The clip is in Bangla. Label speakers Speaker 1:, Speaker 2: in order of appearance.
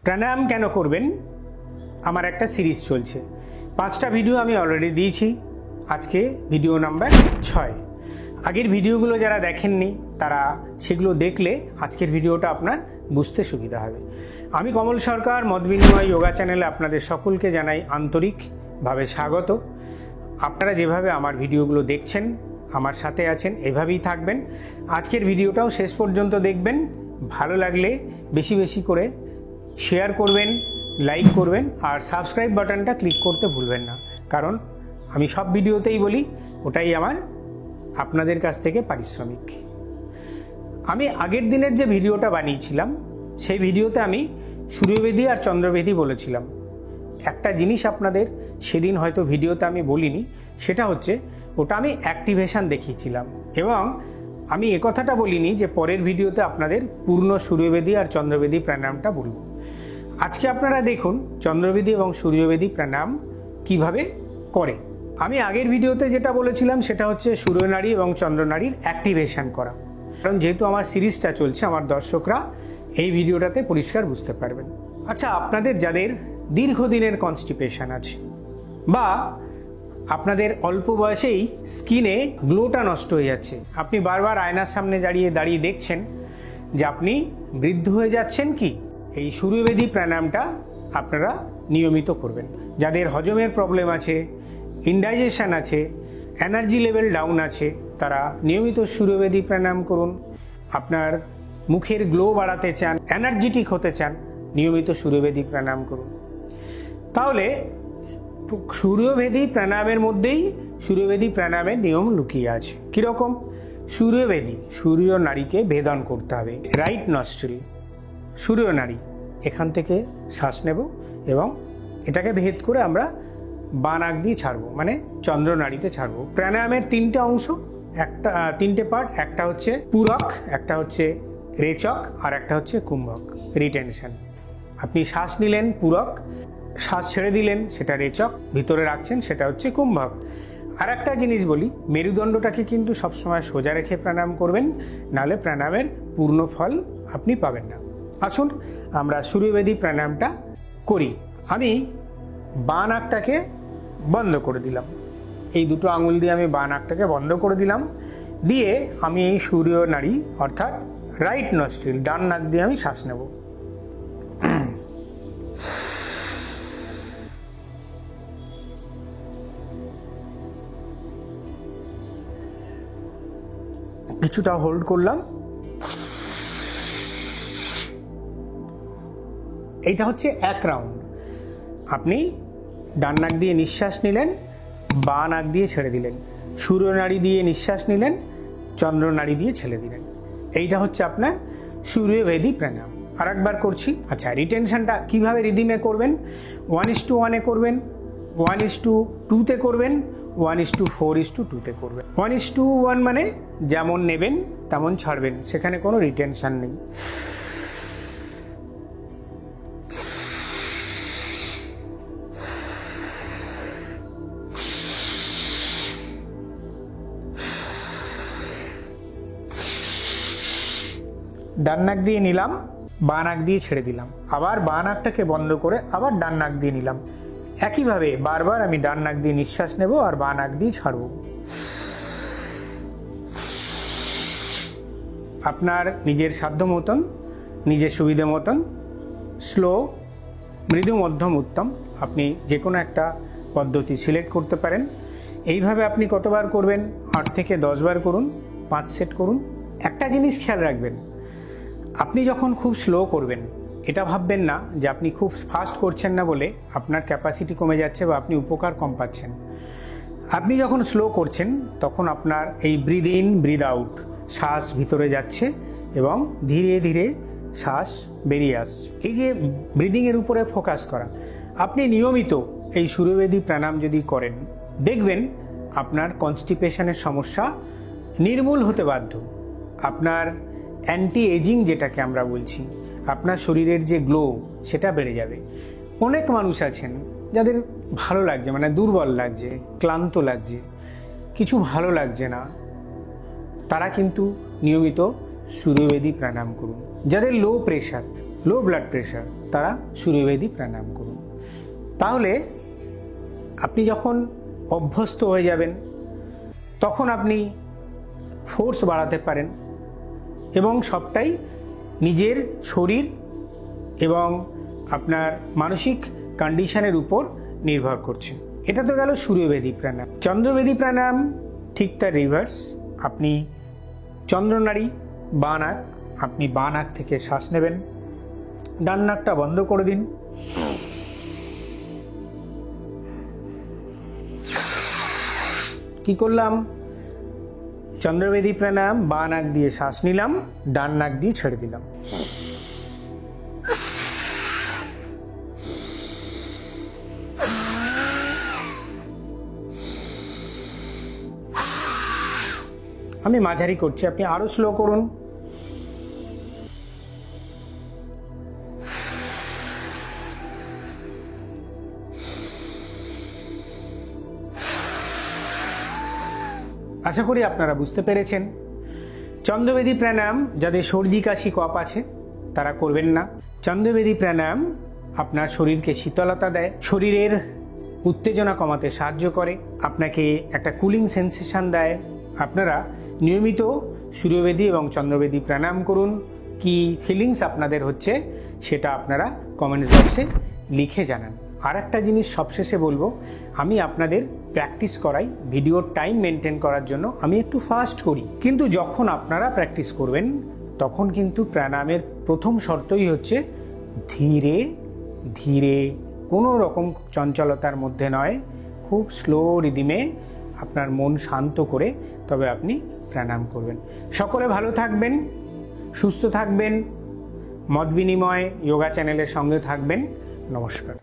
Speaker 1: প্রাণায়াম কেন করবেন আমার একটা সিরিজ চলছে। 5টা ভিডিও আমি অলরেডি দিয়েছি, আজকে ভিডিও নাম্বার 6। আগের ভিডিওগুলো যারা দেখেননি তারা সেগুলো দেখলে আজকের ভিডিওটা আপনার বুঝতে সুবিধা হবে। আমি কমল সরকার, মত বিনিময় যোগা চ্যানেলে আপনাদের সকলকে জানাই আন্তরিকভাবে স্বাগত। আপনারা যেভাবে আমার ভিডিওগুলো দেখছেন, আমার সাথে আছেন, এভাবেই থাকবেন। আজকের ভিডিওটাও শেষ পর্যন্ত দেখবেন। ভালো লাগলে বেশি বেশি করে শেয়ার করবেন, লাইক করবেন, আর সাবস্ক্রাইব বাটনটা ক্লিক করতে ভুলবেন না, কারণ আমি সব ভিডিওতেই বলি ওটাই আমার আপনাদের কাছ থেকে পারিশ্রমিক। আমি আগের দিনের যে ভিডিওটা বানিয়েছিলাম সেই ভিডিওতে আমি সূর্যবেদী আর চন্দ্রবেদী বলেছিলাম। একটা জিনিস আপনাদের সেদিন হয়তো ভিডিওতে আমি বলিনি, সেটা হচ্ছে ওটা আমি অ্যাক্টিভেশন দেখিয়েছিলাম, এবং আমি একথাটা বলিনি যে পরের ভিডিওতে আপনাদের পূর্ণ সূর্যবেদী আর চন্দ্রবেদী প্রাণায়ামটা বলবো। আজকে আপনারা দেখুন চন্দ্রবেদী এবং সূর্যবেদী প্রাণায়াম কিভাবে করে। আমি আগের ভিডিওতে যেটা বলেছিলাম সেটা হচ্ছে সূর্যনাড়ী এবং চন্দ্রনাড়ীর অ্যাক্টিভেশন করা, কারণ যেহেতু আমার সিরিজটা চলছে আমার দর্শকরা এই ভিডিওটাতে পরিষ্কার বুঝতে পারবেন। আচ্ছা, আপনাদের যাদের দীর্ঘদিনের কনস্টিপেশন আছে বা আপনাদের অল্প বয়সেই স্কিনে গ্লোটা নষ্ট হয়ে যাচ্ছে, আপনি বারবার আয়নার সামনে দাঁড়িয়ে দেখছেন যে আপনি বৃদ্ধ হয়ে যাচ্ছেন, কি এই সূর্যবেদী প্রাণায়ামটা আপনারা নিয়মিত করবেন। যাদের হজমের প্রবলেম আছে, ইনডাইজেশন আছে, এনার্জি লেভেল ডাউন আছে, তারা নিয়মিত সূর্যবেদী প্রাণায়াম করুন। আপনার মুখের গ্লো বাড়াতে চান, এনার্জেটিক হতে চান, নিয়মিত সূর্যবেদী প্রাণায়াম করুন। তাহলে সূর্যবেদী প্রাণায়ামের মধ্যেই সূর্যবেদী প্রাণায়ামের নিয়ম লুকিয়ে আছে। কীরকম? সূর্যবেদী, সূর্য নাড়িকে ভেদন করতে হবে। রাইট নস্ট্রিল, সূর্য নাড়ি, এখান থেকে শ্বাস নেব এবং এটাকে ভেদ করে আমরা বাঁ নাক দিয়ে ছাড়বো, মানে চন্দ্র নাড়িতে ছাড়বো। প্রাণায়ামের 3টে অংশ, একটা 3টে পার্ট, একটা হচ্ছে পূরক, একটা হচ্ছে রেচক, আর একটা হচ্ছে কুম্ভক, রিটেনশন। আপনি শ্বাস নিলেন পূরক, শ্বাস ছেড়ে দিলেন সেটা রেচক, ভিতরে রাখছেন সেটা হচ্ছে কুম্ভক। আর একটা জিনিস বলি, মেরুদণ্ডটাকে কিন্তু সবসময় সোজা রেখে প্রাণায়াম করবেন, নাহলে প্রাণায়ামের পূর্ণ ফল আপনি পাবেন না। আসুন আমরা সূর্যবেদী প্রাণায়ামটা করি। আমি বাঁ নাকটাকে বন্ধ করে দিলাম, এই দুটো আঙুল দিয়ে আমি বাঁ নাকটাকে বন্ধ করে দিলাম, দিয়ে আমি এই সূর্য নাড়ি অর্থাৎ রাইট নস্ট্রিল, ডান নাক দিয়ে আমি শ্বাস নেব। কিছুটা হোল্ড করলাম। এইটা হচ্ছে 1 রাউন্ড। আপনি ডান নাক দিয়ে নিঃশ্বাস নিলেন, বাঁ নাক দিয়ে ছেড়ে দিলেন, সূর্যনাড়ি দিয়ে নিঃশ্বাস নিলেন, চন্দ্রনাড়ি দিয়ে ছেড়ে দিলেন। এইটা হচ্ছে আপনার সূর্যবেদী প্রাণায়াম। আর একবার করছি। আচ্ছা, রিটেনশনটা কিভাবে রিদিমে করবেন? 1:1 করবেন, 1:2 করবেন, 1:4:2 করবেন। 1:1 মানে যেমন নেবেন তেমন ছাড়বেন, সেখানে কোনো রিটেনশন নেই। ডান নাক দিয়ে নিলাম, বাঁ নাক দিয়ে ছেড়ে দিলাম, আবার বাঁ নাকটাকে বন্ধ করে আবার ডান নাক দিয়ে নিলাম। একইভাবে বারবার আমি ডান নাক দিয়ে নিঃশ্বাস নেব আর বাঁ নাক দিয়ে ছাড়ব। আপনার নিজের সাধ্য মতন, নিজের সুবিধে মতন, স্লো, মৃদু, মধ্যম, উত্তম, আপনি যে কোনো একটা পদ্ধতি সিলেক্ট করতে পারেন। এইভাবে আপনি কতবার করবেন? 8 থেকে 10 বার করুন, 5 সেট করুন। একটা জিনিস খেয়াল রাখবেন, আপনি যখন খুব স্লো করবেন, এটা ভাববেন না যে আপনি খুব ফাস্ট করছেন না বলে আপনার ক্যাপাসিটি কমে যাচ্ছে বা আপনি উপকার কম পাচ্ছেন। আপনি যখন স্লো করছেন তখন আপনার এই ব্রিদ ইন ব্রিদ আউট, শ্বাস ভিতরে যাচ্ছে এবং ধীরে ধীরে শ্বাস বেরিয়ে আসছে। এই যে ব্রিদিংয়ের উপরে ফোকাস করা, আপনি নিয়মিত এই সূর্যবেদী প্রাণায়াম যদি করেন, দেখবেন আপনার কনস্টিপেশনের সমস্যা নির্মূল হতে বাধ্য। আপনার অ্যান্টি এজিং যেটাকে আমরা বলছি, আপনার শরীরের যে গ্লো সেটা বেড়ে যাবে। অনেক মানুষ আছেন যাদের ভালো লাগছে, মানে দুর্বল লাগছে, ক্লান্ত লাগছে, কিছু ভালো লাগছে না, তারা কিন্তু নিয়মিত সূর্যবেদী প্রাণায়াম করুন। যাদের low pressure, low blood pressure, তারা সূর্যবেদী প্রাণায়াম করুন। তাহলে আপনি যখন অভ্যস্ত হয়ে যাবেন তখন আপনি ফোর্স বাড়াতে পারেন এবং সবটাই নিজের শরীর এবং আপনার মানসিক কন্ডিশনের উপর নির্ভর করছে। এটা তো গেল সূর্যবেদী প্রাণায়াম। চন্দ্রবেদী প্রাণায়াম ঠিক তার রিভার্স। আপনি চন্দ্রনাড়ি বাঁ নাক, আপনি বাঁ নাক থেকে শ্বাস নেবেন, ডান নাকটা বন্ধ করে দিন, কি করলাম? চন্দ্রবেদী প্রাণায়াম, বাঁ নাক দিয়ে শ্বাস নিলাম, ডান নাক দিয়ে ছেড়ে দিলাম। আমি মাঝারি করছি, আপনি আরো স্লো করুন। আশা করি আপনারা বুঝতে পেরেছেন। চন্দ্রবেদী প্রাণায়াম যাদের সর্দি কাশি কফ আছে তারা করবেন না। চন্দ্রবেদী প্রাণায়াম আপনার শরীরকে শীতলতা দেয়, শরীরের উত্তেজনা কমাতে সাহায্য করে, আপনাকে একটা কুলিং সেন্সেশন দেয়। আপনারা নিয়মিত সূর্যবেদী এবং চন্দ্রবেদী প্রাণায়াম করুন। কি ফিলিংস আপনাদের হচ্ছে সেটা আপনারা কমেন্টস বক্সে লিখে জানান। আর একটা জিনিস সবশেষে বলবো, আমি আপনাদের প্র্যাকটিস করাই ভিডিওর টাইম মেনটেন করার জন্য আমি একটু ফাস্ট করি, কিন্তু যখন আপনারা প্র্যাকটিস করবেন তখন কিন্তু প্রাণায়ামের প্রথম শর্তই হচ্ছে ধীরে ধীরে, কোনো রকম চঞ্চলতার মধ্যে নয়, খুব স্লো রিদিমে আপনার মন শান্ত করে তবে আপনি প্রাণায়াম করবেন। সকলে ভালো থাকবেন, সুস্থ থাকবেন, মত বিনিময় যোগা চ্যানেলের সঙ্গে থাকবেন। নমস্কার।